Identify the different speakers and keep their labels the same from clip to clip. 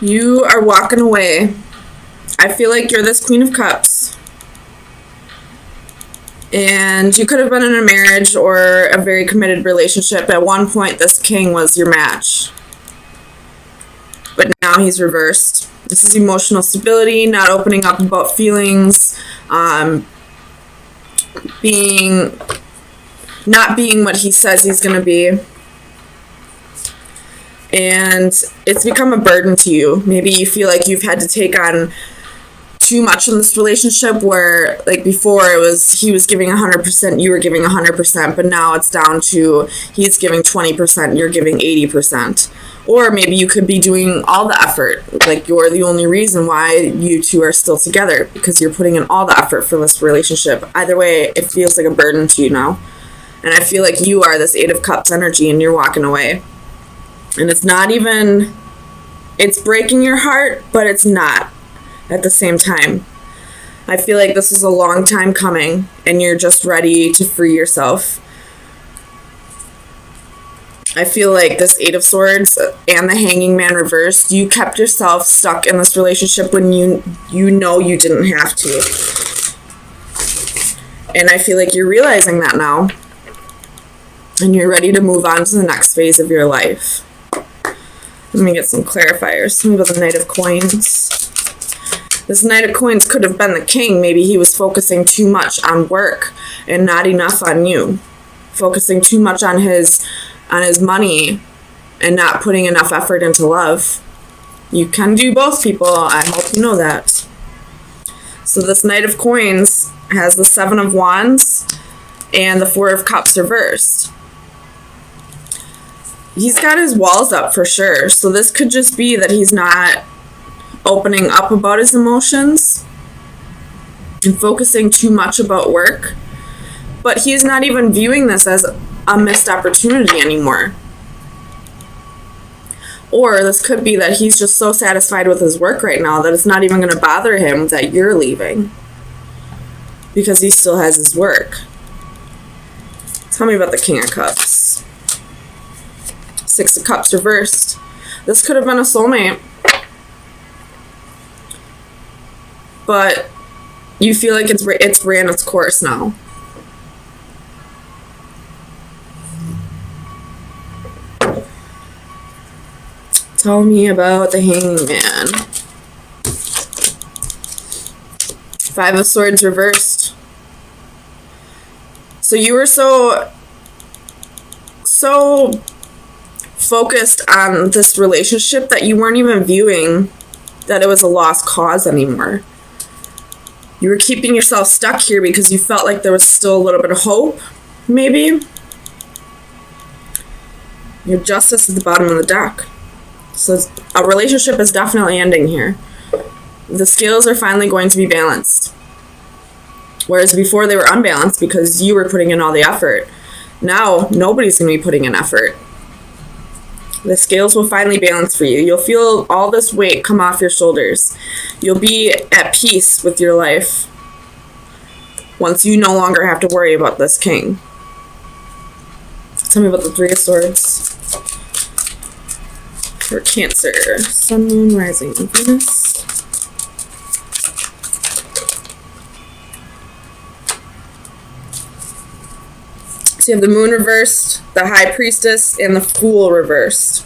Speaker 1: You are walking away. I feel like you're this Queen of Cups. And you could have been in a marriage or a very committed relationship. At one point, this king was your match. But now he's reversed. This is emotional stability, not opening up about feelings, not being what he says he's going to be. And it's become a burden to you. Maybe you feel like you've had to take on too much in this relationship, where like before it was he was giving 100%, you were giving 100%, but now it's down to he's giving 20%, you're giving 80%. Or maybe you could be doing all the effort, like you're the only reason why you two are still together, because you're putting in all the effort for this relationship. Either way, it feels like a burden to you now. And I feel like you are this Eight of Cups energy and you're walking away. And it's not even, it's breaking your heart, but it's not at the same time. I feel like this is a long time coming and you're just ready to free yourself. I feel like this Eight of Swords and the Hanging Man reversed, you kept yourself stuck in this relationship when you know you didn't have to. And I feel like you're realizing that now. And you're ready to move on to the next phase of your life. Let me get some clarifiers. Let me go to the Knight of Coins. This Knight of Coins could have been the king. Maybe he was focusing too much on work and not enough on you. Focusing too much on his money and not putting enough effort into love. You can do both, people. I hope you know that. So this Knight of Coins has the Seven of Wands and the Four of Cups reversed. He's got his walls up for sure. So this could just be that he's not opening up about his emotions and focusing too much about work. But he's not even viewing this as a missed opportunity anymore. Or this could be that he's just so satisfied with his work right now that it's not even going to bother him that you're leaving, because he still has his work. Tell me about the King of Cups. Six of Cups reversed. This could have been a soulmate, but you feel like it's ran its course now. Tell me about the Hanging Man. Five of Swords reversed. So you were so focused on this relationship that you weren't even viewing that it was a lost cause anymore. You were keeping yourself stuck here because you felt like there was still a little bit of hope, maybe. Your Justice at the bottom of the deck. So a relationship is definitely ending here. The scales are finally going to be balanced. Whereas before they were unbalanced because you were putting in all the effort. Now nobody's going to be putting in effort. The scales will finally balance for you. You'll feel all this weight come off your shoulders. You'll be at peace with your life once you no longer have to worry about this king. Tell me about the Three of Swords. For Cancer, Sun, Moon, Rising, and Venus. So you have the Moon reversed, the High Priestess, and the Fool reversed.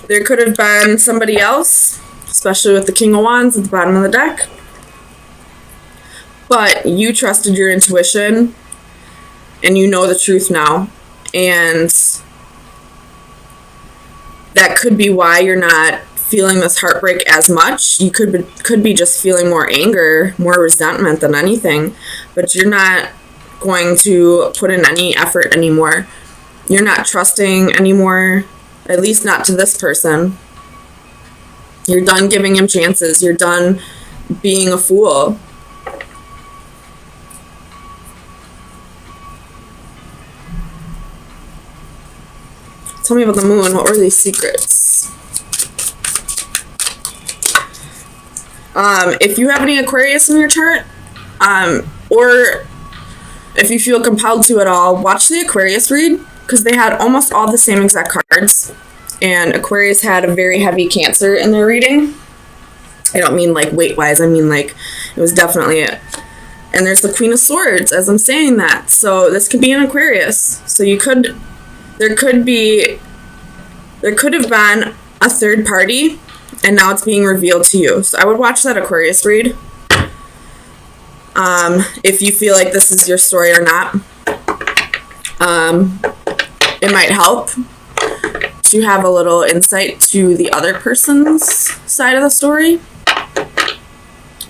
Speaker 1: There could have been somebody else, especially with the King of Wands at the bottom of the deck. But you trusted your intuition, and you know the truth now. And that could be why you're not feeling this heartbreak as much. You could be just feeling more anger, more resentment than anything, but you're not going to put in any effort anymore. You're not trusting anymore, at least not to this person. You're done giving him chances. You're done being a fool. Tell me about the Moon. What were these secrets? If you have any Aquarius in your chart, or if you feel compelled to at all, watch the Aquarius read, because they had almost all the same exact cards. And Aquarius had a very heavy Cancer in their reading. I don't mean like weight-wise. I mean like it was definitely it. And there's the Queen of Swords as I'm saying that. So this could be an Aquarius. So there could have been a third party, and now it's being revealed to you. So I would watch that Aquarius read. If you feel like this is your story or not. It might help to have a little insight to the other person's side of the story.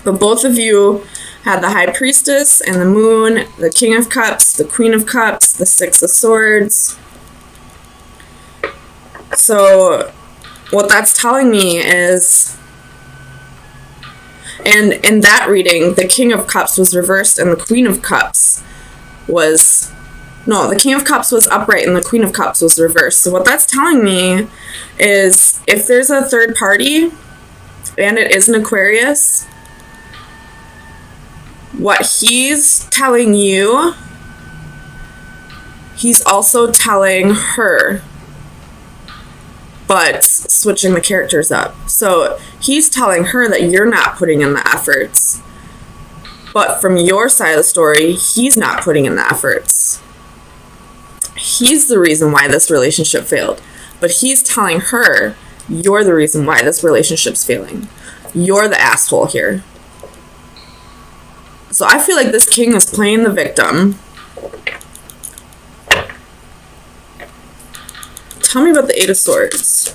Speaker 1: But both of you had the High Priestess and the Moon, the King of Cups, the Queen of Cups, the Six of Swords. So what that's telling me is, and in that reading, the King of Cups was reversed and the Queen of Cups was, no, the King of Cups was upright and the Queen of Cups was reversed. So what that's telling me is if there's a third party and it is an Aquarius, what he's telling you, he's also telling her, but switching the characters up. So he's telling her that you're not putting in the efforts, but from your side of the story, he's not putting in the efforts. He's the reason why this relationship failed, but he's telling her, you're the reason why this relationship's failing. You're the asshole here. So I feel like this king is playing the victim. Tell me about the Eight of Swords.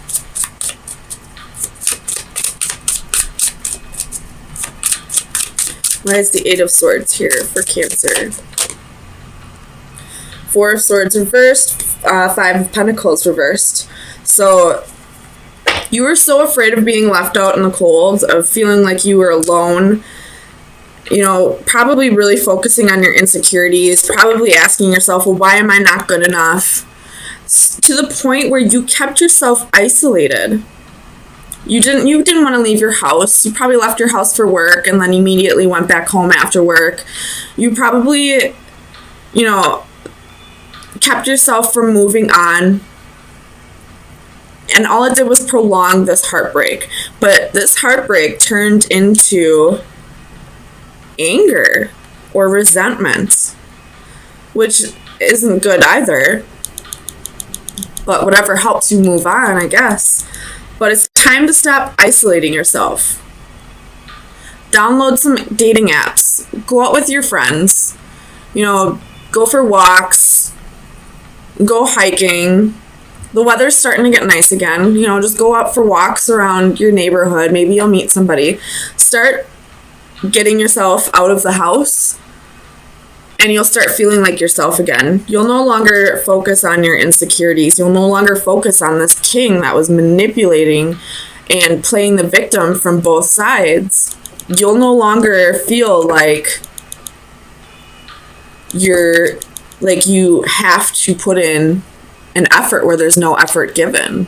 Speaker 1: Why is the Eight of Swords here for Cancer? Four of Swords reversed, Five of Pentacles reversed. So you were so afraid of being left out in the cold, of feeling like you were alone, you know, probably really focusing on your insecurities, probably asking yourself, well, why am I not good enough? To the point where you kept yourself isolated. You didn't want to leave your house. You probably left your house for work and then immediately went back home after work. You probably, you know, kept yourself from moving on. And all it did was prolong this heartbreak. But this heartbreak turned into anger or resentment, which isn't good either. But whatever helps you move on, I guess. But it's time to stop isolating yourself. Download some dating apps. Go out with your friends. You know, go for walks. Go hiking. The weather's starting to get nice again. You know, just go out for walks around your neighborhood. Maybe you'll meet somebody. Start getting yourself out of the house, and you'll start feeling like yourself again. You'll no longer focus on your insecurities. You'll no longer focus on this king that was manipulating and playing the victim from both sides. You'll no longer feel like you have to put in an effort where there's no effort given.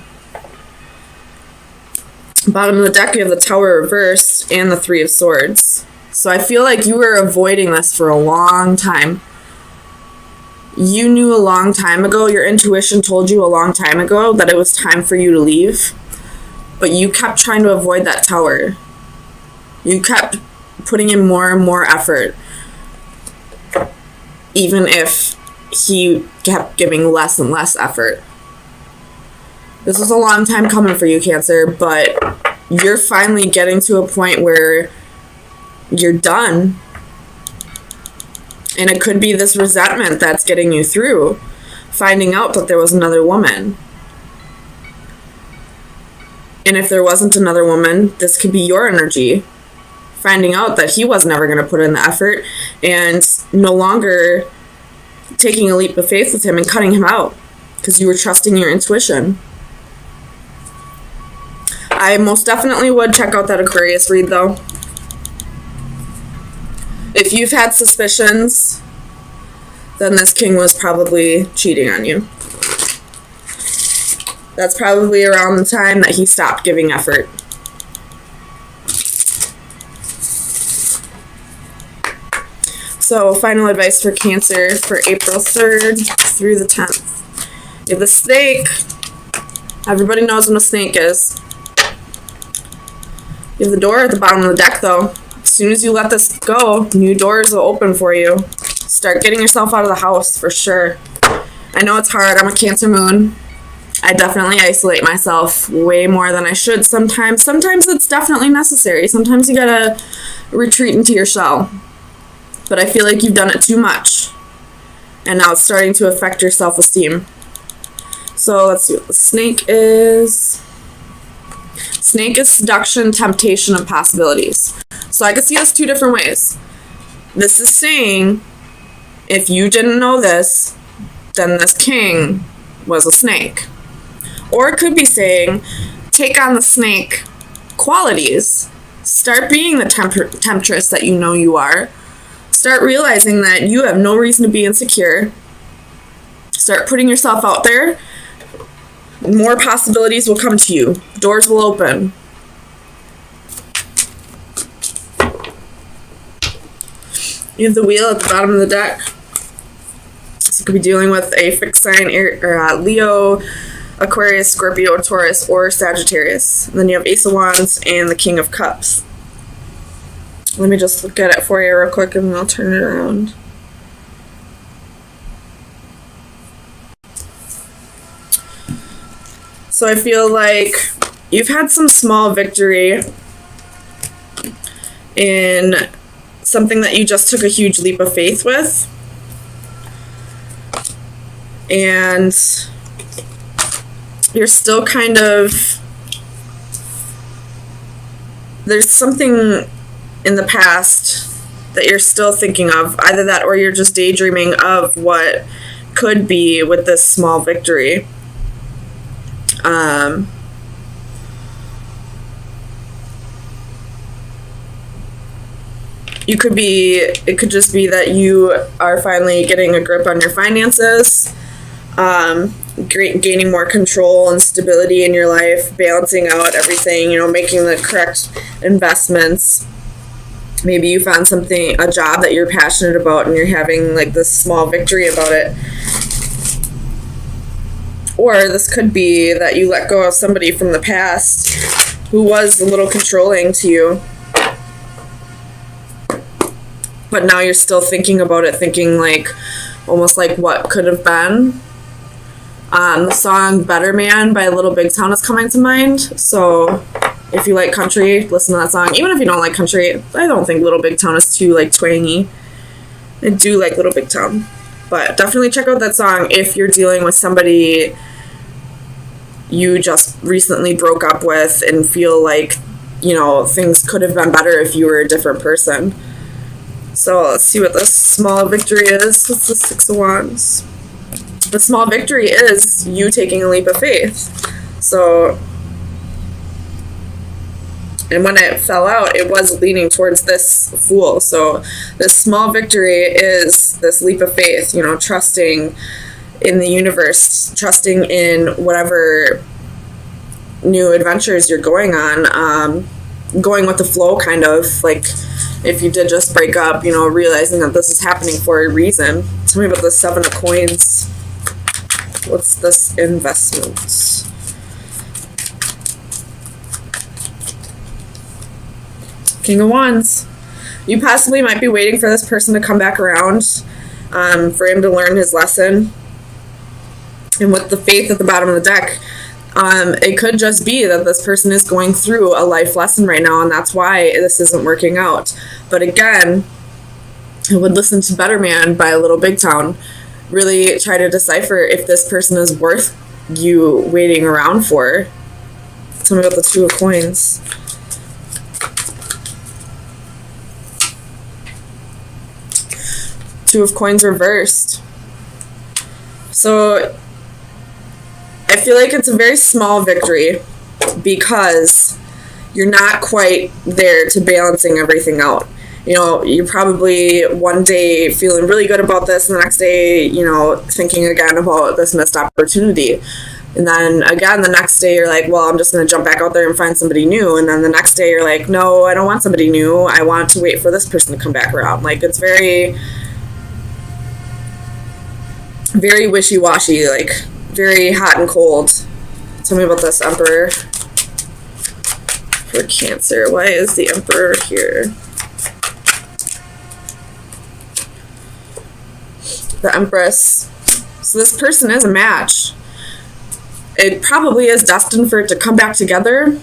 Speaker 1: Bottom of the deck, you have the Tower reversed and the Three of Swords. So I feel like you were avoiding this for a long time. You knew a long time ago, your intuition told you a long time ago that it was time for you to leave. But you kept trying to avoid that Tower. You kept putting in more and more effort. Even if he kept giving less and less effort. This was a long time coming for you, Cancer, but you're finally getting to a point where you're done. And it could be this resentment that's getting you through, finding out that there was another woman. And if there wasn't another woman, this could be your energy, finding out that he was never going to put in the effort and no longer taking a leap of faith with him and cutting him out because you were trusting your intuition. I most definitely would check out that Aquarius read, though. If you've had suspicions, then this king was probably cheating on you. That's probably around the time that he stopped giving effort. So, final advice for Cancer for April 3rd through the 10th. You have the Snake, Everybody knows what a snake is. You have the door at the bottom of the deck, though. As soon as you let this go, new doors will open for you. Start getting yourself out of the house, for sure. I know it's hard. I'm a Cancer moon. I definitely isolate myself way more than I should sometimes. Sometimes it's definitely necessary. Sometimes you gotta retreat into your shell. But I feel like you've done it too much. And now it's starting to affect your self-esteem. So let's see what the snake is. Snake is seduction, temptation, and possibilities. So I could see this two different ways. This is saying, if you didn't know this, then this king was a snake. Or it could be saying, take on the snake qualities. Start being the temptress that you know you are. Start realizing that you have no reason to be insecure. Start putting yourself out there. More possibilities will come to you. Doors will open. You have the wheel at the bottom of the deck. So you could be dealing with a fixed sign, Leo, Aquarius, Scorpio, Taurus, or Sagittarius. And then you have Ace of Wands and the King of Cups. Let me just look at it for you real quick and then I'll turn it around. So I feel like you've had some small victory in something that you just took a huge leap of faith with. And you're still kind of, there's something in the past that you're still thinking of, either that or you're just daydreaming of what could be with this small victory. It could just be that you are finally getting a grip on your finances, gaining more control and stability in your life, balancing out everything, making the correct investments. Maybe you found a job that you're passionate about and you're having like this small victory about it. Or this could be that you let go of somebody from the past who was a little controlling to you. But now you're still thinking about it, thinking like, almost like what could have been. The song Better Man by Little Big Town is coming to mind. So if you like country, listen to that song. Even if you don't like country, I don't think Little Big Town is too like twangy. I do like Little Big Town. But definitely check out that song if you're dealing with somebody you just recently broke up with and feel like, things could have been better if you were a different person. So let's see what this small victory is. What's the Six of Wands? The small victory is you taking a leap of faith. So, and when it fell out, it was leaning towards this Fool. So this small victory is this leap of faith, trusting in the universe, trusting in whatever new adventures you're going on, going with the flow, kind of like if you did just break up, realizing that this is happening for a reason. Tell me about the Seven of Coins. What's this investment? King of Wands. You possibly might be waiting for this person to come back around, for him to learn his lesson. And with the Faith at the bottom of the deck, it could just be that this person is going through a life lesson right now, and that's why this isn't working out. But again, I would listen to Better Man by Little Big Town. Really try to decipher if this person is worth you waiting around for. Tell me about the Two of Coins. Two of Coins reversed. So I feel like it's a very small victory because you're not quite there to balancing everything out. You're probably one day feeling really good about this, and the next day, thinking again about this missed opportunity. And then again, the next day you're like, well, I'm just going to jump back out there and find somebody new. And then the next day you're like, no, I don't want somebody new. I want to wait for this person to come back around. Like, it's very, very wishy-washy, like very hot and cold. Tell Tell me about this Emperor for Cancer. Why is the Emperor here? The Empress. So this person is a match. It probably is destined for it to come back together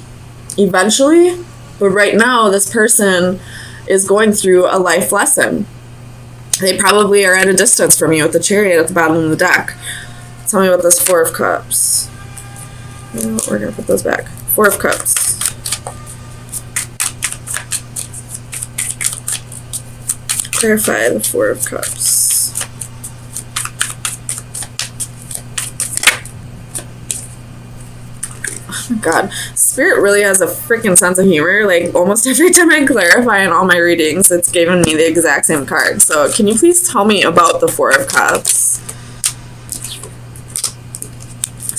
Speaker 1: eventually, but right now this person is going through a life lesson. They probably are at a distance from you with the Chariot at the bottom of the deck. Tell me about this Four of Cups. We're going to put those back. Four of Cups. Clarify the Four of Cups. God, Spirit really has a freaking sense of humor. Like, almost every time I clarify in all my readings, it's giving me the exact same card. So, can you please tell me about the Four of Cups?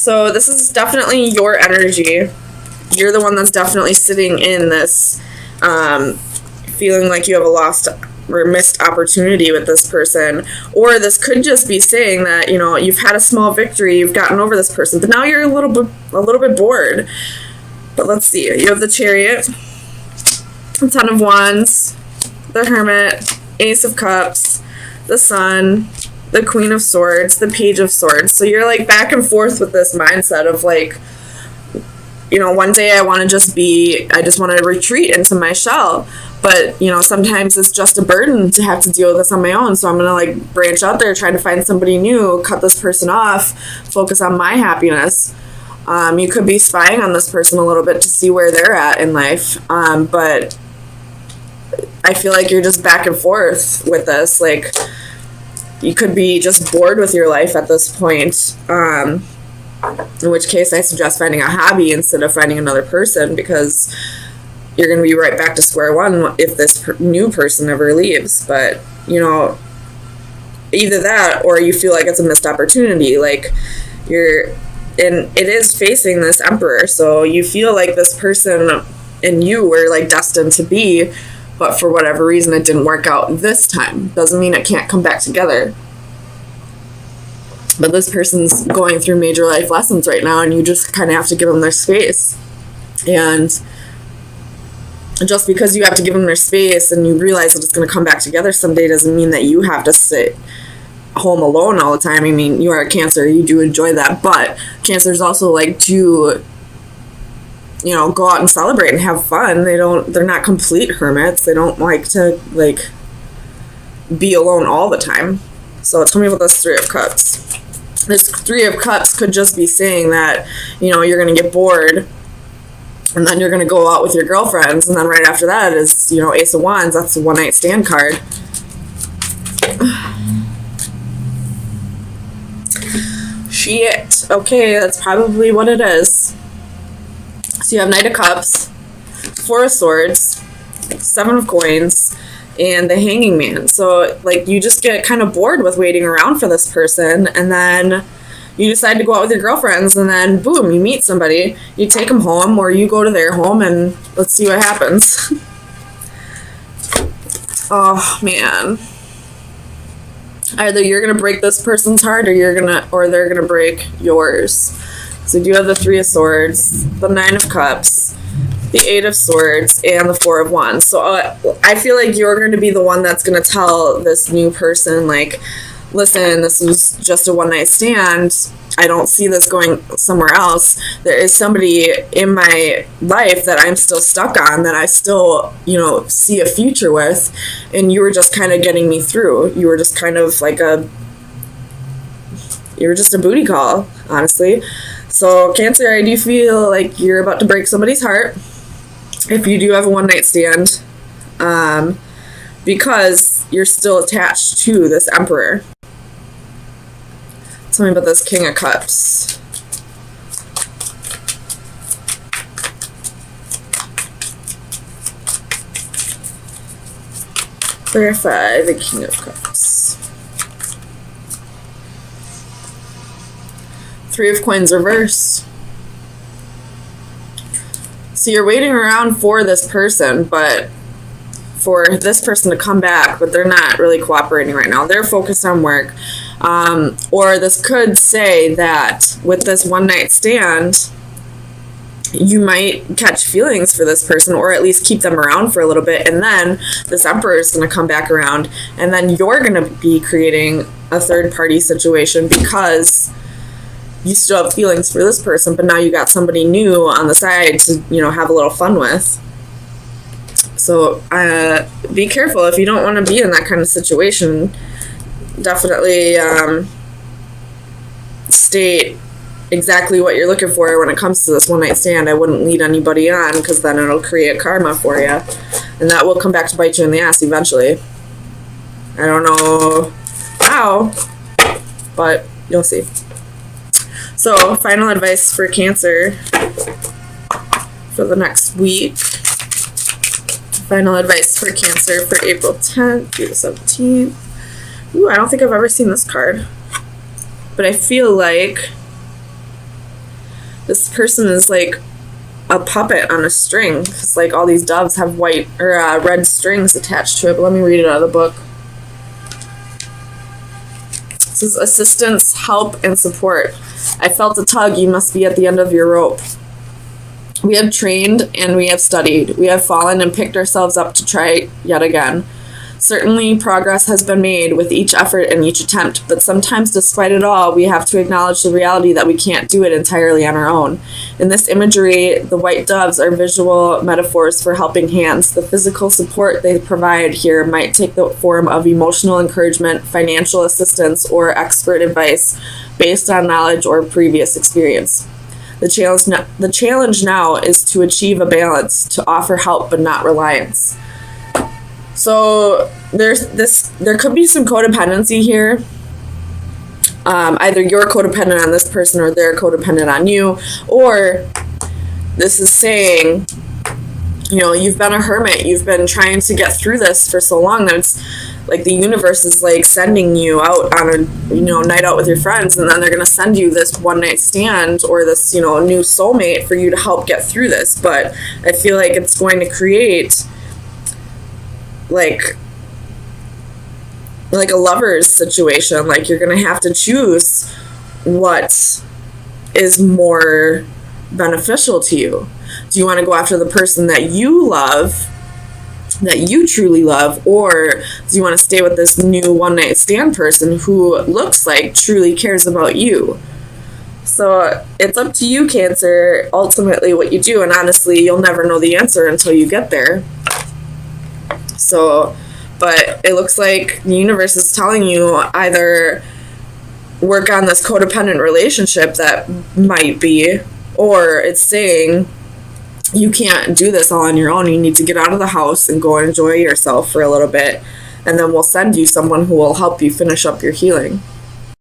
Speaker 1: So, this is definitely your energy. You're the one that's definitely sitting in this, feeling like you have a lost or missed opportunity with this person. Or this could just be saying that, you know, you've had a small victory, you've gotten over this person, but now you're a little bit bored. But let's see. You have the Chariot, the Ten of Wands, the Hermit, Ace of Cups, the Sun, the Queen of Swords, the Page of Swords. So you're like back and forth with this mindset of like, you know, one day I want to just want to retreat into my shell. But, you know, sometimes it's just a burden to have to deal with this on my own. So I'm going to, like, branch out there, try to find somebody new, cut this person off, focus on my happiness. You could be spying on this person a little bit to see where they're at in life. But I feel like you're just back and forth with this. Like, you could be just bored with your life at this point. In which case I suggest finding a hobby instead of finding another person, because you're going to be right back to square one if this new person ever leaves. But, you know, either that or you feel like it's a missed opportunity. Like, and it is facing this Emperor, so you feel like this person and you were, like, destined to be, but for whatever reason it didn't work out this time. Doesn't mean it can't come back together. But this person's going through major life lessons right now, and you just kind of have to give them their space. And just because you have to give them their space and you realize that it's going to come back together someday doesn't mean that you have to sit home alone all the time. I mean, you are a Cancer, you do enjoy that, but Cancers also like to, you know, go out and celebrate and have fun. They're not complete hermits. They don't like to, like, be alone all the time. So tell me about this Three of Cups. This Three of Cups could just be saying that, you know, you're going to get bored, and then you're going to go out with your girlfriends, and then right after that is, you know, Ace of Wands. That's the one-night stand card. Shit. Okay, that's probably what it is. So you have Knight of Cups, Four of Swords, Seven of Coins, and the Hanging Man. So, like, you just get kind of bored with waiting around for this person, and then you decide to go out with your girlfriends, and then boom, you meet somebody, you take them home, or you go to their home, and let's see what happens. Oh man, either you're gonna break this person's heart, or they're gonna break yours. So you do have the Three of Swords, the Nine of Cups, the Eight of Swords, and the Four of Wands. So I feel like you're going to be the one that's going to tell this new person, like, listen, this was just a one-night stand. I don't see this going somewhere else. There is somebody in my life that I'm still stuck on, that I still, you know, see a future with, and you were just kind of getting me through. You were just kind of like you were just a booty call, honestly. So, Cancer, I do feel like you're about to break somebody's heart if you do have a one-night stand, because you're still attached to this Emperor. Tell me about this King of Cups. Clarify the King of Cups. Three of Coins reversed. So you're waiting around for this person, but for this person to come back, but they're not really cooperating right now. They're focused on work. Or this could say that with this one-night stand, you might catch feelings for this person, or at least keep them around for a little bit, and then this emperor is going to come back around, and then you're going to be creating a third party situation because you still have feelings for this person, but now you got somebody new on the side to, have a little fun with. So be careful if you don't want to be in that kind of situation. Definitely state exactly what you're looking for when it comes to this one night stand. I wouldn't lead anybody on, because then it'll create karma for you, and that will come back to bite you in the ass eventually. I don't know how, but you'll see. So, final advice for Cancer for the next week. Final advice for Cancer for April 10th through the 17th. Ooh, I don't think I've ever seen this card, but I feel like this person is like a puppet on a string, because like all these doves have white or red strings attached to it. But let me read it out of the book. It says, assistance, help, and support. I felt a tug. You must be at the end of your rope. We have trained and we have studied. We have fallen and picked ourselves up to try yet again. Certainly, progress has been made with each effort and each attempt, but sometimes, despite it all, we have to acknowledge the reality that we can't do it entirely on our own. In this imagery, the white doves are visual metaphors for helping hands. The physical support they provide here might take the form of emotional encouragement, financial assistance, or expert advice based on knowledge or previous experience. The challenge now is to achieve a balance, to offer help but not reliance. So there could be some codependency here. Either you're codependent on this person or they're codependent on you, or this is saying, you've been a hermit, you've been trying to get through this for so long that it's like the universe is like sending you out on a night out with your friends, and then they're going to send you this one night stand or this new soulmate for you to help get through this. But I feel like it's going to create like a lover's situation. Like you're gonna have to choose what is more beneficial to you. Do you want to go after the person that you love, that you truly love, or do you want to stay with this new one night stand person who looks like truly cares about you? So it's up to you, Cancer, ultimately what you do, and honestly you'll never know the answer until you get there. So, but it looks like the universe is telling you either work on this codependent relationship that might be, or it's saying you can't do this all on your own. You need to get out of the house and go and enjoy yourself for a little bit, and then we'll send you someone who will help you finish up your healing.